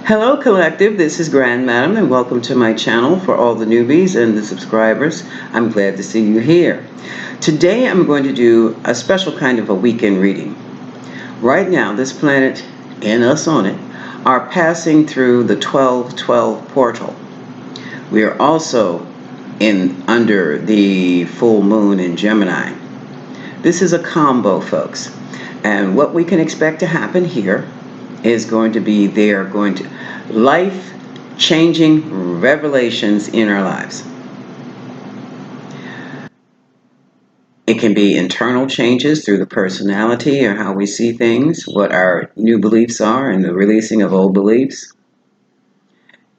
Hello Collective, this is Grand Madam and welcome to my channel for all the newbies and the subscribers. I'm glad to see you here. Today I'm going to do a special kind of a weekend reading. Right now this planet and us on it are passing through the 12-12 portal. We are also under the full moon in Gemini. This is a combo, folks, and what we can expect to happen here is going to be life-changing revelations in our lives. It can be internal changes through the personality or how we see things, what our new beliefs are, and the releasing of old beliefs.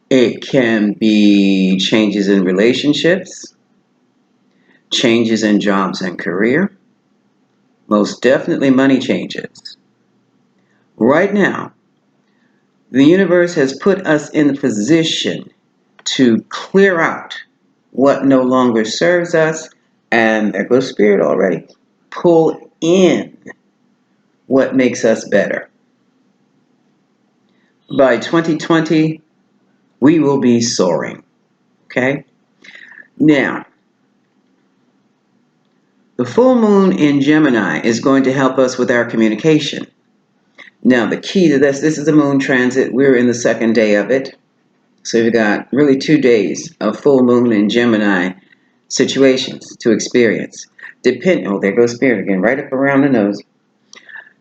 It can be changes in relationships, changes in jobs and career, most definitely money changes. Right now, the universe has put us in the position to clear out what no longer serves us, and there goes spirit already. Pull in what makes us better. By 2020, we will be soaring. Okay? Now, the full moon in Gemini is going to help us with our communication. Now, the key to this is a moon transit. We're in the second day of it. So we've got really 2 days of full moon in Gemini situations to experience. There goes spirit again, right up around the nose.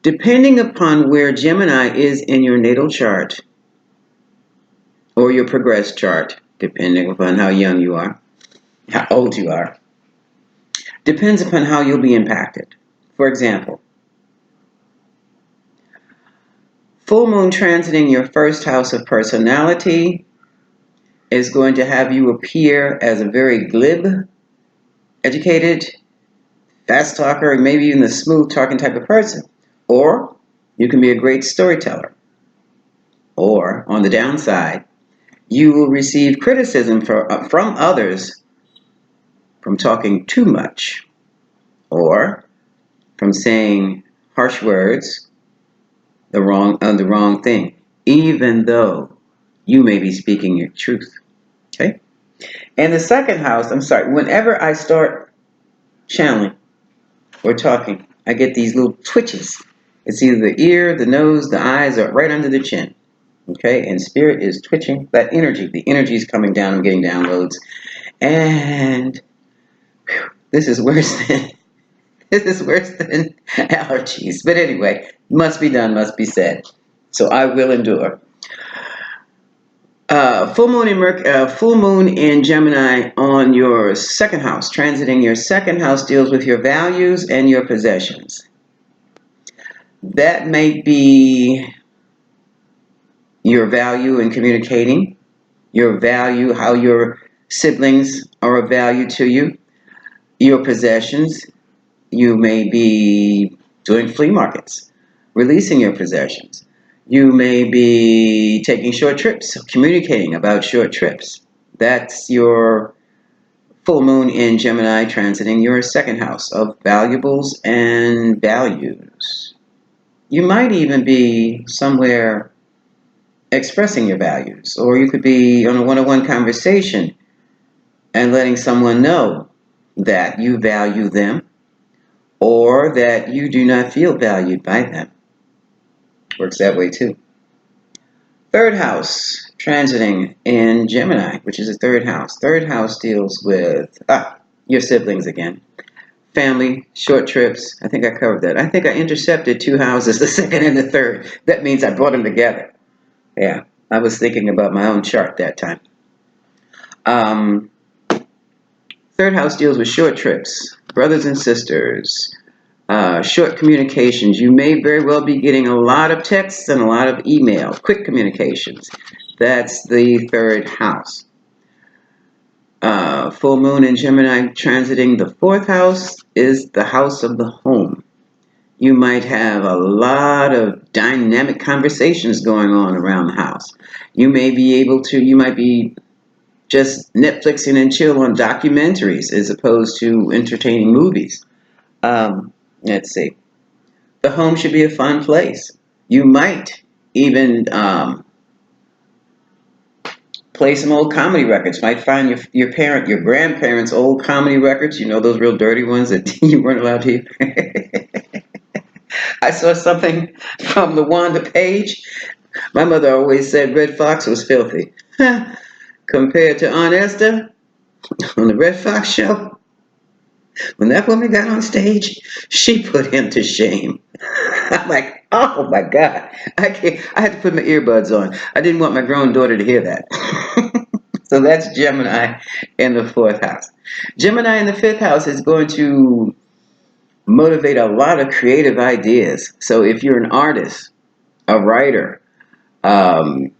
Depending upon where Gemini is in your natal chart or your progress chart, depending upon how young you are, how old you are, depends upon how you'll be impacted. For example, full moon transiting your first house of personality is going to have you appear as a very glib, educated, fast talker, and maybe even a smooth talking type of person. Or you can be a great storyteller. Or on the downside, you will receive criticism from others from talking too much or from saying harsh words, the wrong thing, even though you may be speaking your truth. Okay? And the second house, whenever I start channeling or talking, I get these little twitches. It's either the ear, the nose, the eyes, or right under the chin. Okay, and spirit is twitching. That energy, the energy is coming down. I'm getting downloads, and this is worse than allergies. But anyway, must be done, must be said. So I will endure. Full moon in Gemini on your second house, transiting your second house, deals with your values and your possessions. That may be your value in communicating, your value, how your siblings are of value to you, your possessions. You may be doing flea markets, releasing your possessions. You may be taking short trips, communicating about short trips. That's your full moon in Gemini transiting your second house of valuables and values. You might even be somewhere expressing your values, or you could be on a one-on-one conversation and letting someone know that you value them or that you do not feel valued by them. Works that way too. Third house transiting in Gemini, which is a third house. Third house deals with your siblings again. Family, short trips. I think I covered that. I think I intercepted 2 houses, the second and the third. That means I brought them together. Yeah, I was thinking about my own chart that time. Third house deals with short trips, brothers and sisters, short communications. You may very well be getting a lot of texts and a lot of emails, quick communications. That's the third house. Full moon in Gemini transiting the fourth house is the house of the home. You might have a lot of dynamic conversations going on around the house. You might be just Netflixing and chill on documentaries as opposed to entertaining movies. Let's see. The home should be a fun place. You might even Play some old comedy records. Might find your grandparents' old comedy records. You know, those real dirty ones that you weren't allowed to hear. I saw something from the Wanda page. My mother always said Red Fox was filthy. Compared to Aunt Esther on the Red Fox show, when that woman got on stage, she put him to shame. I'm like, oh my God. I can't. I had to put my earbuds on. I didn't want my grown daughter to hear that. So that's Gemini in the fourth house. Gemini in the fifth house is going to motivate a lot of creative ideas. So if you're an artist, a writer, um,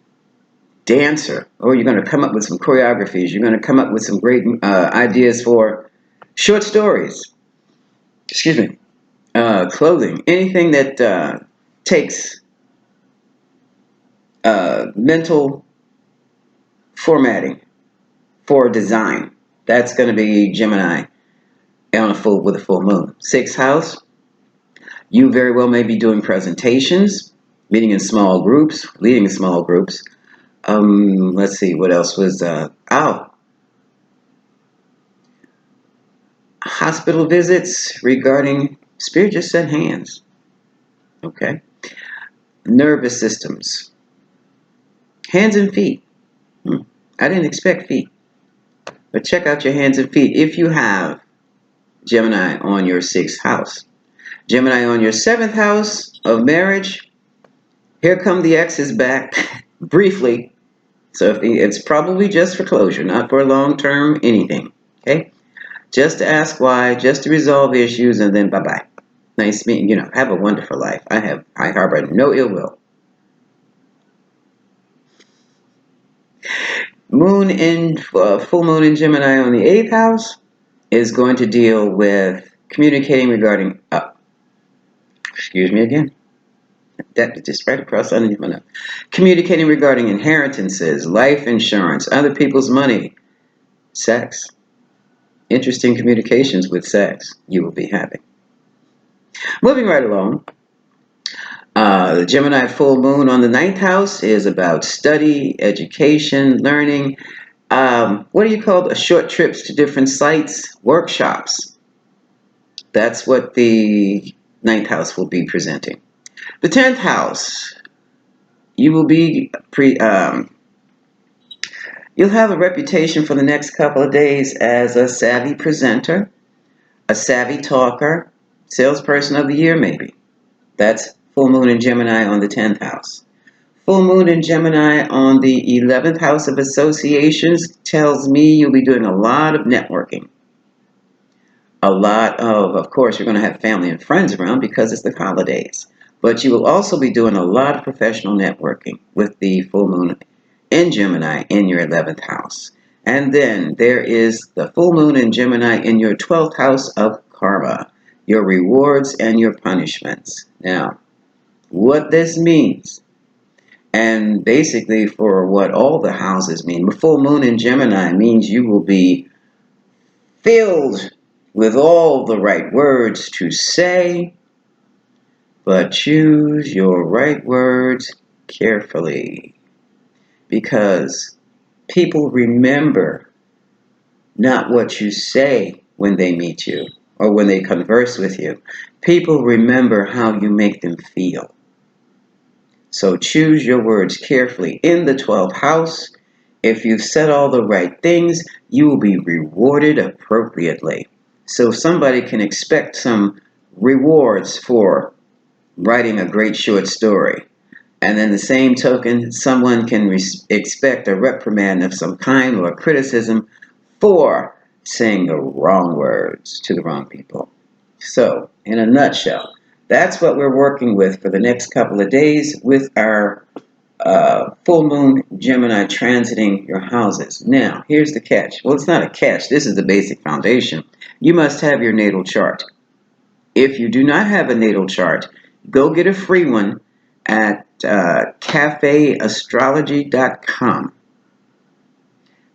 dancer, or you're going to come up with some choreographies, you're going to come up with some great ideas for short stories, excuse me, clothing, anything that takes mental formatting for design. That's going to be Gemini on with a full moon. Sixth house, you very well may be doing presentations, meeting in small groups, leading in small groups. Let's see, what else was hospital visits regarding Spirit just said hands. Okay. Nervous systems. Hands and feet. I didn't expect feet. But check out your hands and feet if you have Gemini on your sixth house. Gemini on your seventh house of marriage. Here come the exes back briefly. So it's probably just for closure, not for long-term anything. Okay? Just to ask why, just to resolve issues, and then bye-bye. Nice meeting, have a wonderful life. I harbor no ill will. Full moon in Gemini on the eighth house is going to deal with communicating regarding, excuse me again. That just right across underneath my nose. Communicating regarding inheritances, life insurance, other people's money, sex. Interesting communications with sex. You will be happy. Moving right along. The Gemini full moon on the ninth house is about study, education, learning. What do you call short trips to different sites? Workshops. That's what the ninth house will be presenting. The 10th house, you will be you'll have a reputation for the next couple of days as a savvy presenter, a savvy talker, salesperson of the year maybe. That's full moon in Gemini on the 10th house. Full moon in Gemini on the 11th house of associations tells me you'll be doing a lot of networking. Of course, you're going to have family and friends around because it's the holidays. But you will also be doing a lot of professional networking with the full moon in Gemini in your 11th house. And then there is the full moon in Gemini in your 12th house of karma, your rewards and your punishments. Now, what this means, and basically for what all the houses mean, the full moon in Gemini means you will be filled with all the right words to say, but choose your right words carefully, because people remember not what you say when they meet you or when they converse with you. People remember how you make them feel. So choose your words carefully. In the 12th house, if you've said all the right things, you will be rewarded appropriately. So somebody can expect some rewards for writing a great short story. And then the same token, someone can expect a reprimand of some kind or a criticism for saying the wrong words to the wrong people. So, in a nutshell, that's what we're working with for the next couple of days with our full moon Gemini transiting your houses. Now, here's the catch. Well, it's not a catch. This is the basic foundation. You must have your natal chart. If you do not have a natal chart, go get a free one at cafeastrology.com.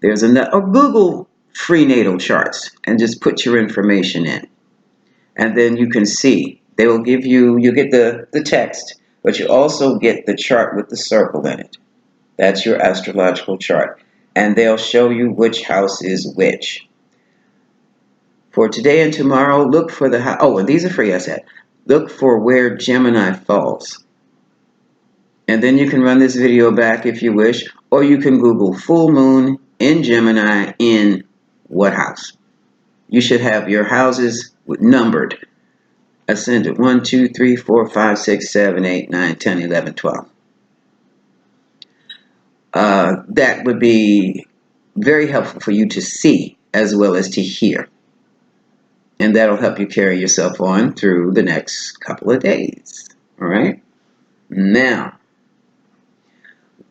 There's or Google free natal charts and just put your information in. And then you can see. They will give you get the text, but you also get the chart with the circle in it. That's your astrological chart. and they'll show you which house is which. For today and tomorrow, look for the house. Oh, and these are free, I said. Look for where Gemini falls. And then you can run this video back if you wish, or you can Google full moon in Gemini in what house. You should have your houses numbered. Ascendant 1, 2, 3, 4, 5, 6, 7, 8, 9, 10, 11, 12. That would be very helpful for you to see as well as to hear. And that'll help you carry yourself on through the next couple of days. All right? Now,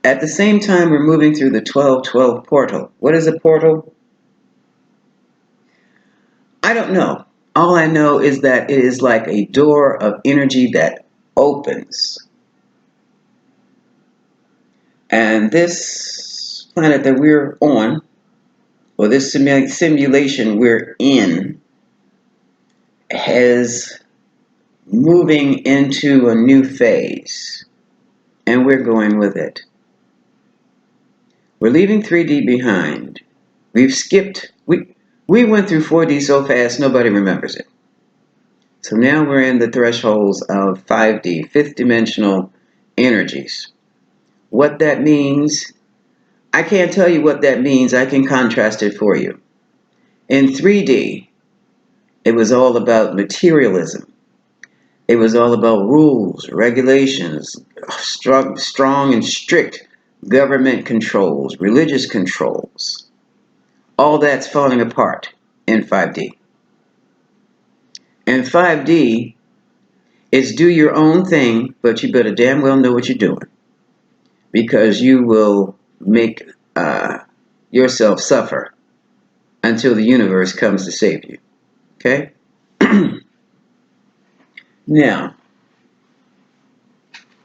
at the same time, we're moving through the 12-12 portal. What is a portal? I don't know. All I know is that it is like a door of energy that opens. And this planet that we're on, or this simulation we're in, has moving into a new phase. And we're going with it. We're leaving 3D behind. We've skipped, we went through 4D so fast nobody remembers it. So now we're in the thresholds of 5D, fifth dimensional energies. What that means, I can't tell you what that means. I can contrast it for you. In 3D, it was all about materialism. It was all about rules, regulations, strong and strict government controls, religious controls. All that's falling apart in 5D. And 5D is do your own thing, but you better damn well know what you're doing, because you will make yourself suffer until the universe comes to save you. Okay? Now,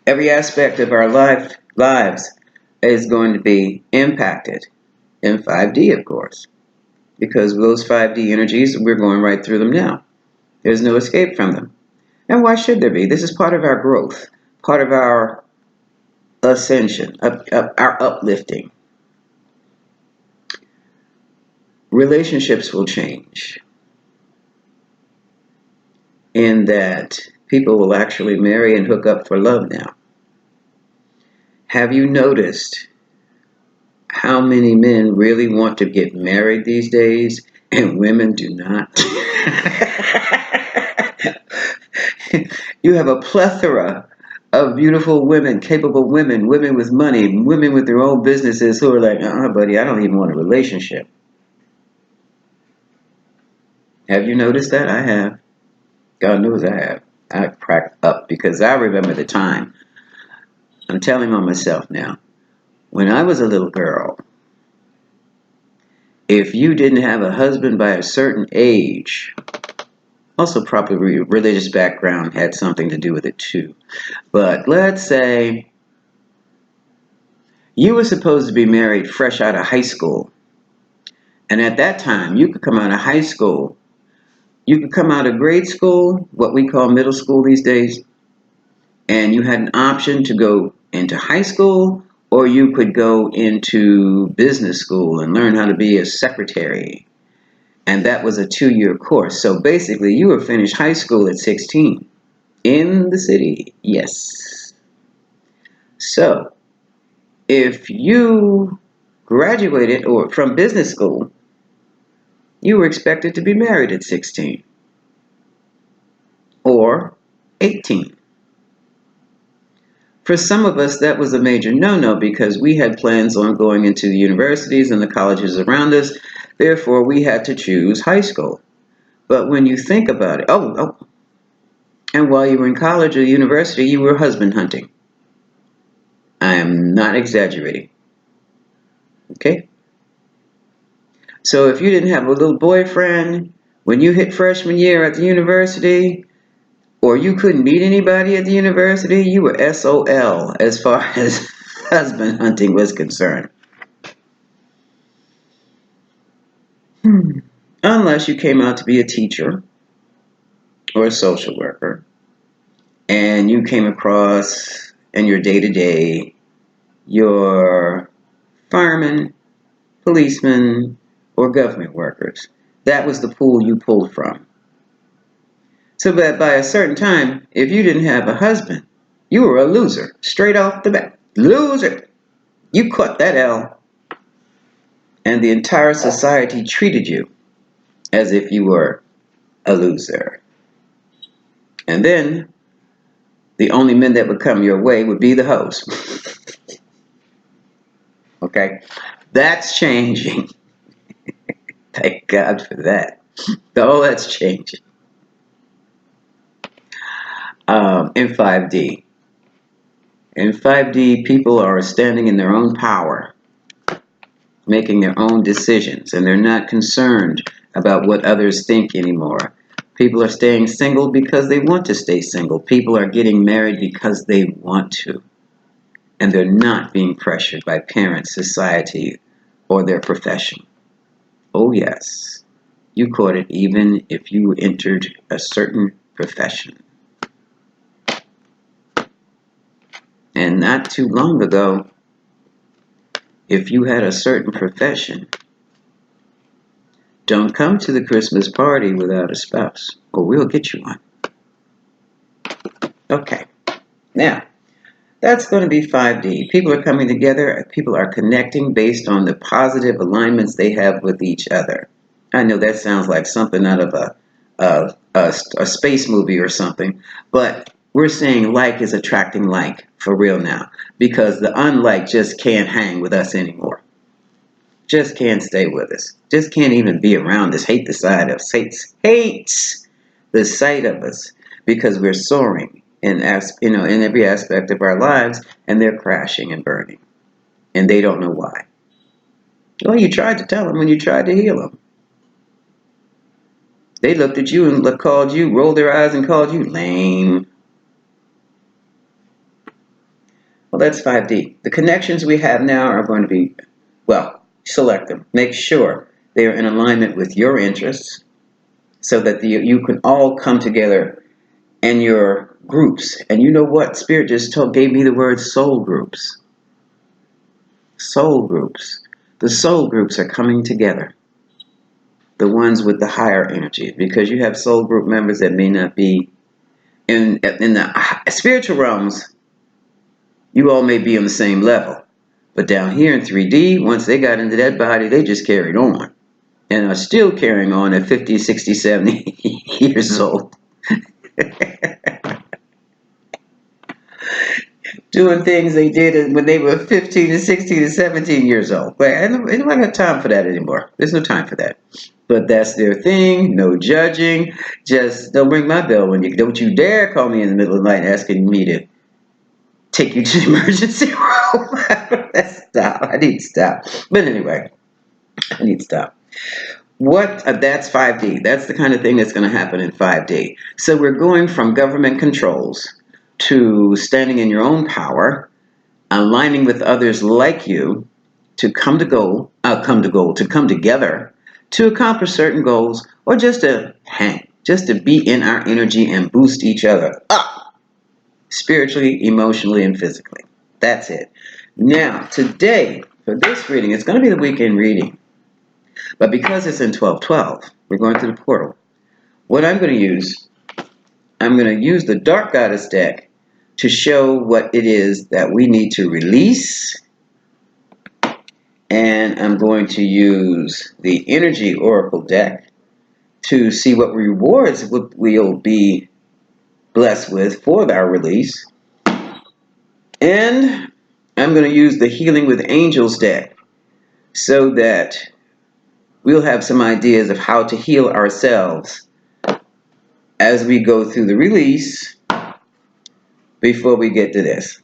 every aspect of our lives is going to be impacted in 5D, of course, because those 5D energies, we're going right through them now. There's no escape from them. And why should there be? This is part of our growth, part of our ascension, our uplifting. Relationships will change in that people will actually marry and hook up for love now. Have you noticed how many men really want to get married these days and women do not? You have a plethora of beautiful women, capable women, women with money, women with their own businesses who are like, buddy, I don't even want a relationship. Have you noticed that? I have. God knows I have. I cracked up because I remember the time. I'm telling on myself now. When I was a little girl, if you didn't have a husband by a certain age, also probably religious background had something to do with it too. But let's say you were supposed to be married fresh out of high school. And at that time, you could come out of high school. You could come out of grade school, what we call middle school these days, and you had an option to go into high school, or you could go into business school and learn how to be a secretary. And that was a 2-year course. So basically, you were finished high school at 16 in the city. Yes. So if you graduated or from business school, you were expected to be married at 16 or 18. For some of us, that was a major no-no because we had plans on going into the universities and the colleges around us. Therefore, we had to choose high school. But when you think about it, and while you were in college or university, you were husband hunting. I am not exaggerating. Okay? So if you didn't have a little boyfriend when you hit freshman year at the university, or you couldn't meet anybody at the university, you were SOL as far as husband hunting was concerned. Unless you came out to be a teacher or a social worker, and you came across in your day-to-day your fireman, policemen, or government workers. That was the pool you pulled from. So that by a certain time, if you didn't have a husband, you were a loser, straight off the bat. Loser! You caught that L, and the entire society treated you as if you were a loser. And then the only men that would come your way would be the hoes. Okay? That's changing. Thank God for that. Oh, that's changing. In 5D. In 5D, people are standing in their own power, making their own decisions, and they're not concerned about what others think anymore. People are staying single because they want to stay single. People are getting married because they want to. And they're not being pressured by parents, society, or their profession. Oh, yes. You caught it even if you entered a certain profession. And not too long ago, if you had a certain profession, don't come to the Christmas party without a spouse, or we'll get you one. Okay, now, that's going to be 5D. People are coming together, people are connecting based on the positive alignments they have with each other. I know that sounds like something out of a space movie or something, but we're saying like is attracting like for real now, because the unlike just can't hang with us anymore. Just can't stay with us. Just can't even be around us. Hate the sight of us. Hates the sight of us because we're soaring in every aspect of our lives, and they're crashing and burning, and they don't know why. Well, you tried to tell them when you tried to heal them. They looked at you and called you, rolled their eyes and called you lame. Well, that's 5D. The connections we have now are going to be, well, select them. Make sure they are in alignment with your interests so that you can all come together in your groups. And you know what? Spirit just gave me the word soul groups. Soul groups. The soul groups are coming together. The ones with the higher energy, because you have soul group members that may not be in the spiritual realms. You all may be on the same level, but down here in 3D, once they got into that body, they just carried on and are still carrying on at 50, 60, 70 years old. Doing things they did when they were 15 to 16 to 17 years old. But anyone got time for that anymore. There's no time for that. But that's their thing. No judging. Just don't ring my bell when don't you dare call me in the middle of the night asking me to take you to the emergency room. Stop. I need to stop. But anyway, I need to stop. That's 5D. That's the kind of thing that's going to happen in 5D. So we're going from government controls to standing in your own power, aligning with others like you to come together to accomplish certain goals, or just to hang, just to be in our energy and boost each other up spiritually, emotionally, and physically. That's it. Now, today, for this reading, it's going to be the weekend reading. But because it's in 1212, we're going through the portal. What I'm going to use the Dark Goddess deck to show what it is that we need to release. And I'm going to use the Energy Oracle deck to see what rewards we'll be blessed with for our release. And I'm going to use the Healing with Angels deck so that we'll have some ideas of how to heal ourselves as we go through the release before we get to this.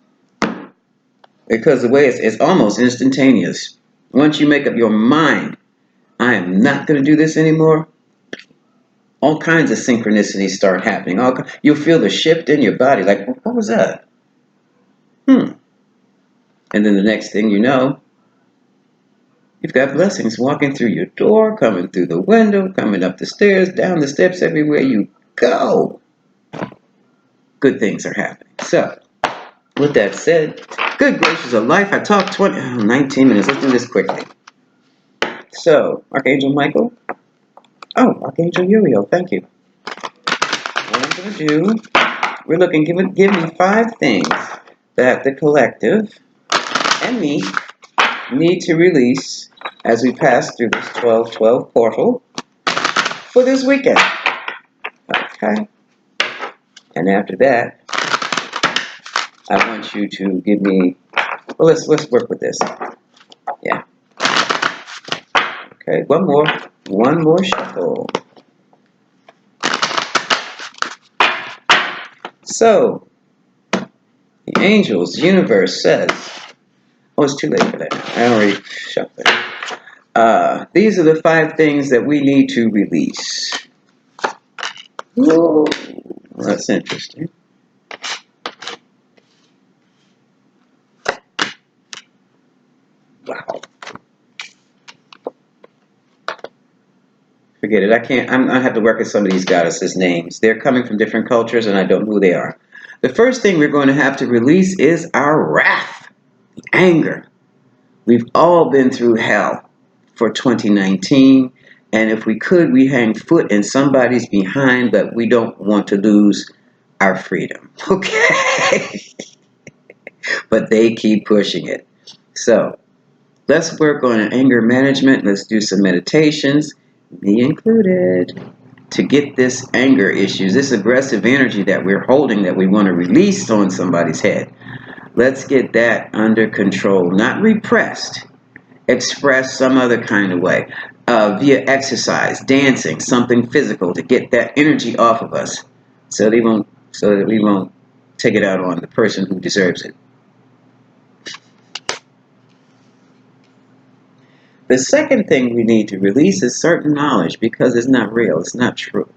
Because the way it's almost instantaneous. Once you make up your mind, I am not going to do this anymore, all kinds of synchronicities start happening. You'll feel the shift in your body, like, what was that? And then the next thing you know, you've got blessings walking through your door, coming through the window, coming up the stairs, down the steps, everywhere you go. Good things are happening. So, with that said, good gracious of life, I talked 19 minutes. Let's do this quickly. So, Archangel Michael. Oh, Archangel Uriel, thank you. What I'm going to do, we're looking, give me 5 things that the collective and me need to release as we pass through this 12-12 portal for this weekend. Okay. And after that, I want you to give me, well, let's work with this. Yeah. Okay, one more shuffle. So, the angels, the universe says, oh, it's too late for that. I already shuffled it. These are the 5 things that we need to release. Whoa, that's interesting. Wow. Forget it. I have to work with some of these goddesses' names. They're coming from different cultures, and I don't know who they are. The first thing we're going to have to release is our wrath, anger. We've all been through hell for 2019, and if we could, we hang foot in somebody's behind, but we don't want to lose our freedom. Okay? But they keep pushing it. So, let's work on anger management. Let's do some meditations, me included, to get this anger issues, this aggressive energy that we're holding that we want to release on somebody's head. Let's get that under control, not repressed, expressed some other kind of way, via exercise, dancing, something physical to get that energy off of us, so that we won't take it out on the person who deserves it. The second thing we need to release is certain knowledge, because it's not real, it's not true.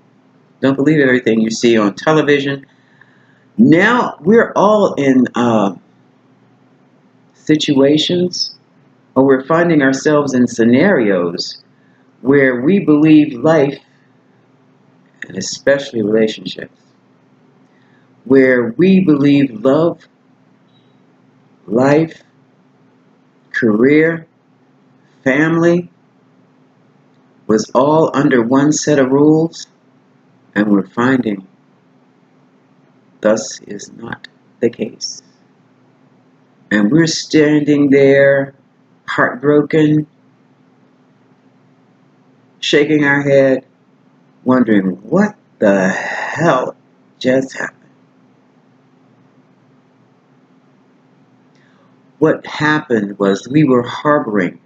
Don't believe everything you see on television. Now we're all in situations, or we're finding ourselves in scenarios where we believe life, and especially relationships, where we believe love, life, career, family was all under one set of rules, and we're finding thus is not the case. And we're standing there, heartbroken, shaking our head, wondering what the hell just happened. What happened was we were harboring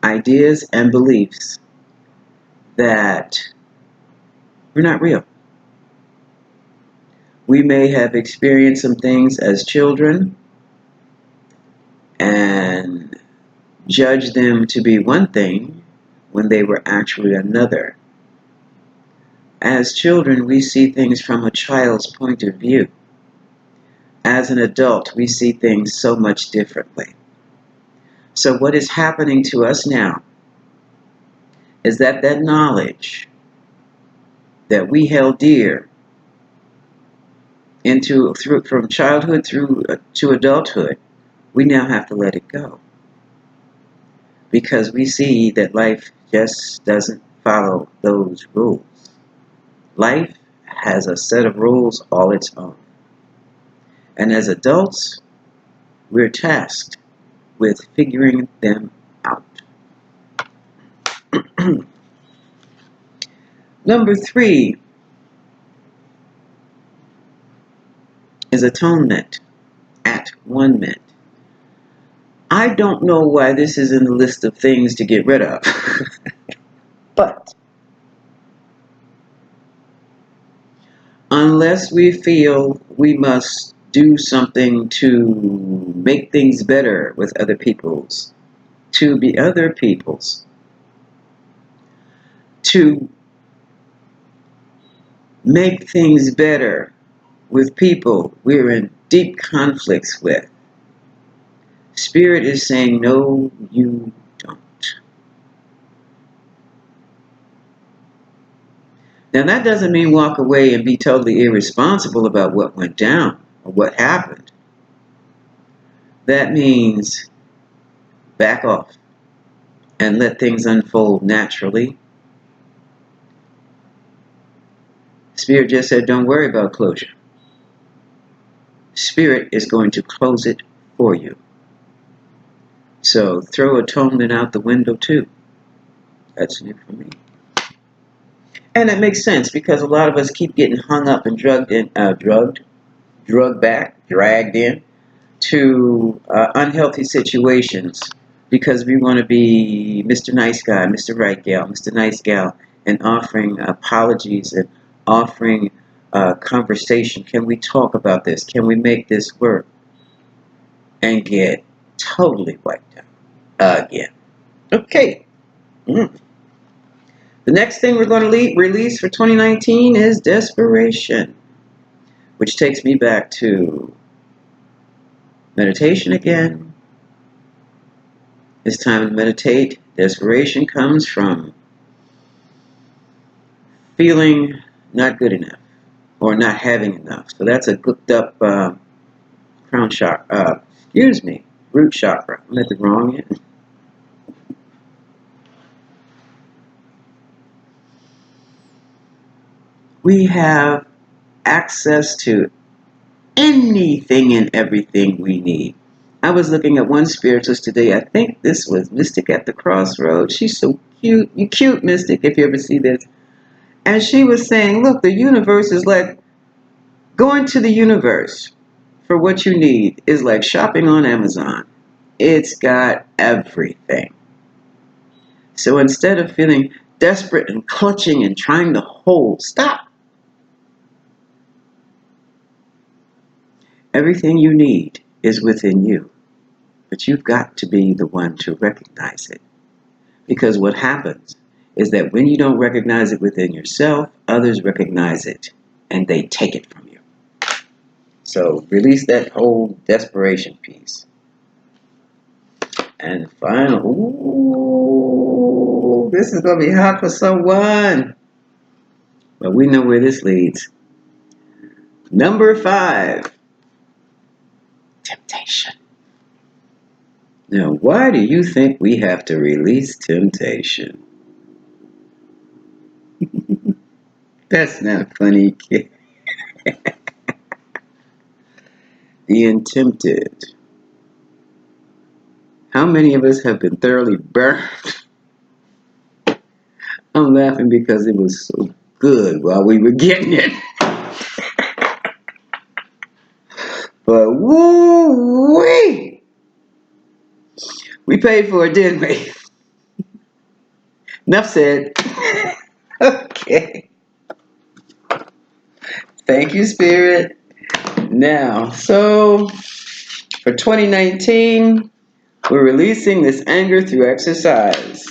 ideas and beliefs that were not real. We may have experienced some things as children and judged them to be one thing when they were actually another. As children, we see things from a child's point of view. As an adult, we see things so much differently. So what is happening to us now is that knowledge that we held dear from childhood through to adulthood, we now have to let it go. Because we see that life just doesn't follow those rules. Life has a set of rules all its own. And as adults, we're tasked with figuring them out. Number 3 is atonement, at-one-ment. I don't know why this is in the list of things to get rid of. But unless we feel we must do something to make things better with other people's, to be other people's, to make things better with people we're in deep conflicts with, Spirit is saying, no, you don't. Now, that doesn't mean walk away and be totally irresponsible about what went down or what happened. That means back off and let things unfold naturally. Spirit just said, don't worry about closure. Spirit is going to close it for you. So throw atonement out the window too. That's new for me. And it makes sense because a lot of us keep getting hung up and dragged in to unhealthy situations because we want to be Mr. Nice Guy, Mr. Right Gal, Mr. Nice Gal, and offering apologies and offering conversation. Can we talk about this? Can we make this work? And get totally wiped out again. Okay. Mm. The next thing we're going to release for 2019 is desperation, which takes me back to meditation again. It's time to meditate. Desperation comes from feeling not good enough or not having enough. So that's a cooked up crown chakra. Root chakra. I'm at the wrong end. We have access to anything and everything we need. I was looking at one spiritualist today. I think this was Mystic at the Crossroads. She's so cute. You cute, Mystic, if you ever see this. And she was saying, look, the universe is like going to the universe for what you need is like shopping on Amazon. It's got everything. So instead of feeling desperate and clutching and trying to hold, stop. Everything you need is within you. But you've got to be the one to recognize it. Because what happens is that when you don't recognize it within yourself, others recognize it and they take it from you. So release that whole desperation piece. And final, ooh, this is going to be hot for someone. But we know where this leads. Number 5, temptation. Now, why do you think we have to release temptation? That's not funny, kid. Being tempted. How many of us have been thoroughly burned? I'm laughing because it was so good while we were getting it. But woo-wee! We paid for it, didn't we? Enough said. Okay. Thank you, Spirit. Now, so for 2019, we're releasing this anger through exercise.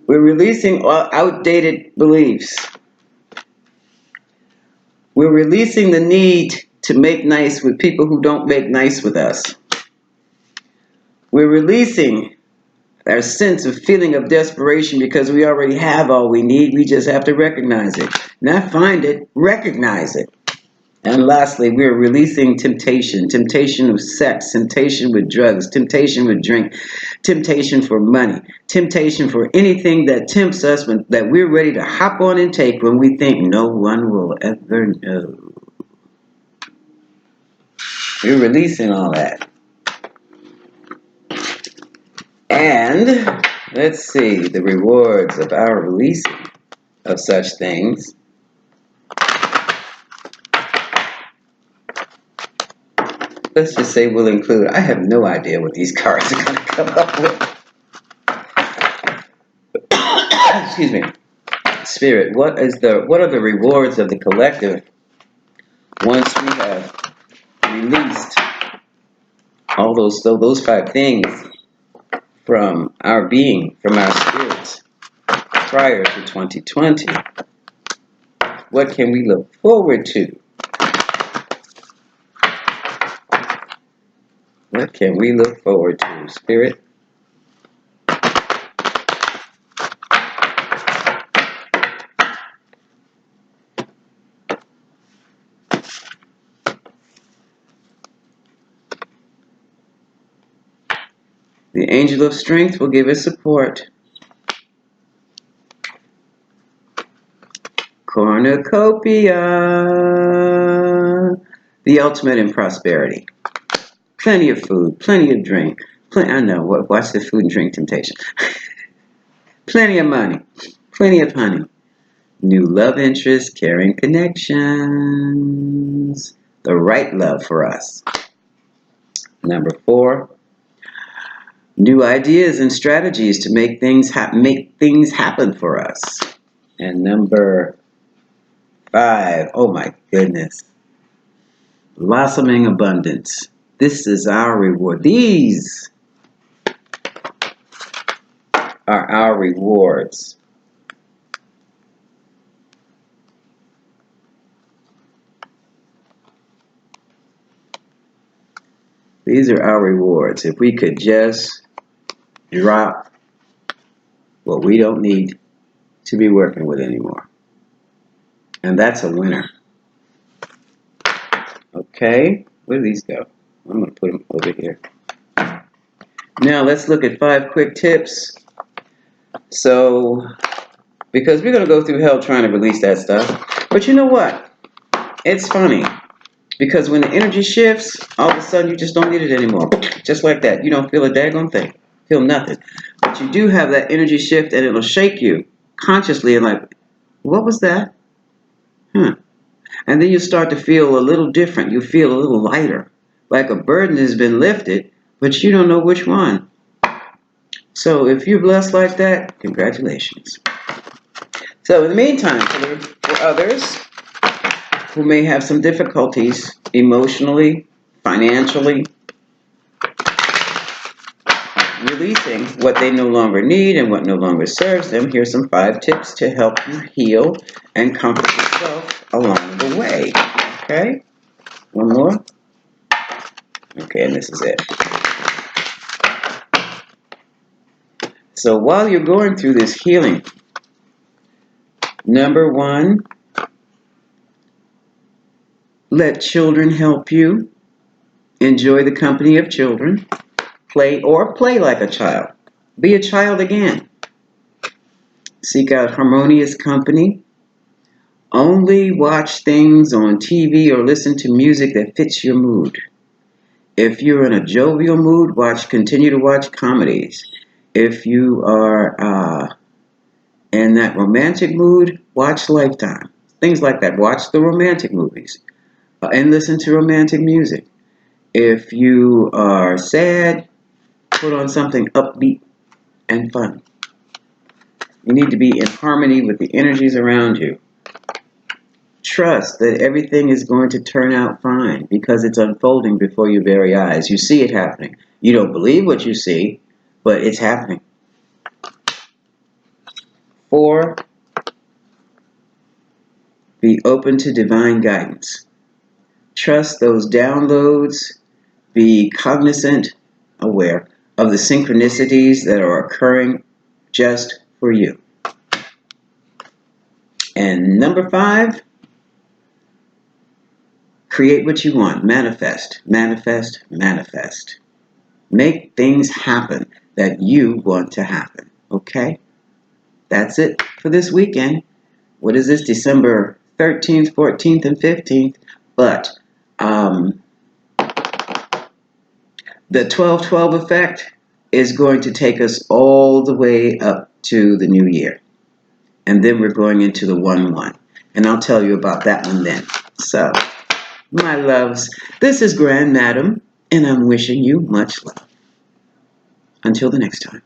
We're releasing outdated beliefs. We're releasing the need to make nice with people who don't make nice with us. We're releasing our sense of feeling of desperation because we already have all we need. We just have to recognize it. Not find it, recognize it. And lastly, we're releasing temptation. Temptation of sex, temptation with drugs, temptation with drink, temptation for money, temptation for anything that tempts us that we're ready to hop on and take when we think no one will ever know. We're releasing all that. And let's see the rewards of our releasing of such things. Let's just say we'll include, I have no idea what these cards are going to come up with. Excuse me. Spirit, what are the rewards of the collective once we have released all those 5 things from our being, from our spirits prior to 2020? What can we look forward to? What can we look forward to, Spirit? The angel of strength will give us support. Cornucopia, the ultimate in prosperity. Plenty of food, plenty of drink. I know, watch the food and drink temptation. Plenty of money, plenty of honey. New love interests, caring connections. The right love for us. Number 4, new ideas and strategies to make things happen for us. And number 5, oh my goodness, blossoming abundance. This is our reward. These are our rewards. These are our rewards. If we could just drop what we don't need to be working with anymore. And that's a winner. Okay, where do these go? I'm going to put them over here. Now let's look at 5 quick tips. So, because we're going to go through hell trying to release that stuff. But you know what? It's funny. Because when the energy shifts, all of a sudden you just don't need it anymore. Just like that. You don't feel a daggone thing. Feel nothing. But you do have that energy shift and it'll shake you consciously and like, what was that? And then you start to feel a little different. You feel a little lighter. Like a burden has been lifted, but you don't know which one. So if you're blessed like that, congratulations. So in the meantime, for others who may have some difficulties emotionally, financially, releasing what they no longer need and what no longer serves them, here's some 5 tips to help you heal and comfort yourself along the way. Okay? One more. Okay, and this is it. So while you're going through this healing, number 1, let children help you. Enjoy the company of children. Play like a child. Be a child again. Seek out harmonious company. Only watch things on TV or listen to music that fits your mood. If you're in a jovial mood, continue to watch comedies. If you are in that romantic mood, watch Lifetime. Things like that. Watch the romantic movies and listen to romantic music. If you are sad, put on something upbeat and fun. You need to be in harmony with the energies around you. Trust that everything is going to turn out fine because it's unfolding before your very eyes. You see it happening. You don't believe what you see, but it's happening. 4, be open to divine guidance. Trust those downloads. Be cognizant, aware of the synchronicities that are occurring just for you. And number 5, create what you want. Manifest, manifest, manifest. Make things happen that you want to happen. Okay? That's it for this weekend. What is this? December 13th, 14th, and 15th. But the 12-12 effect is going to take us all the way up to the new year. And then we're going into the 1-1. And I'll tell you about that one then. So, my loves, this is Grand Madam, and I'm wishing you much love. Until the next time.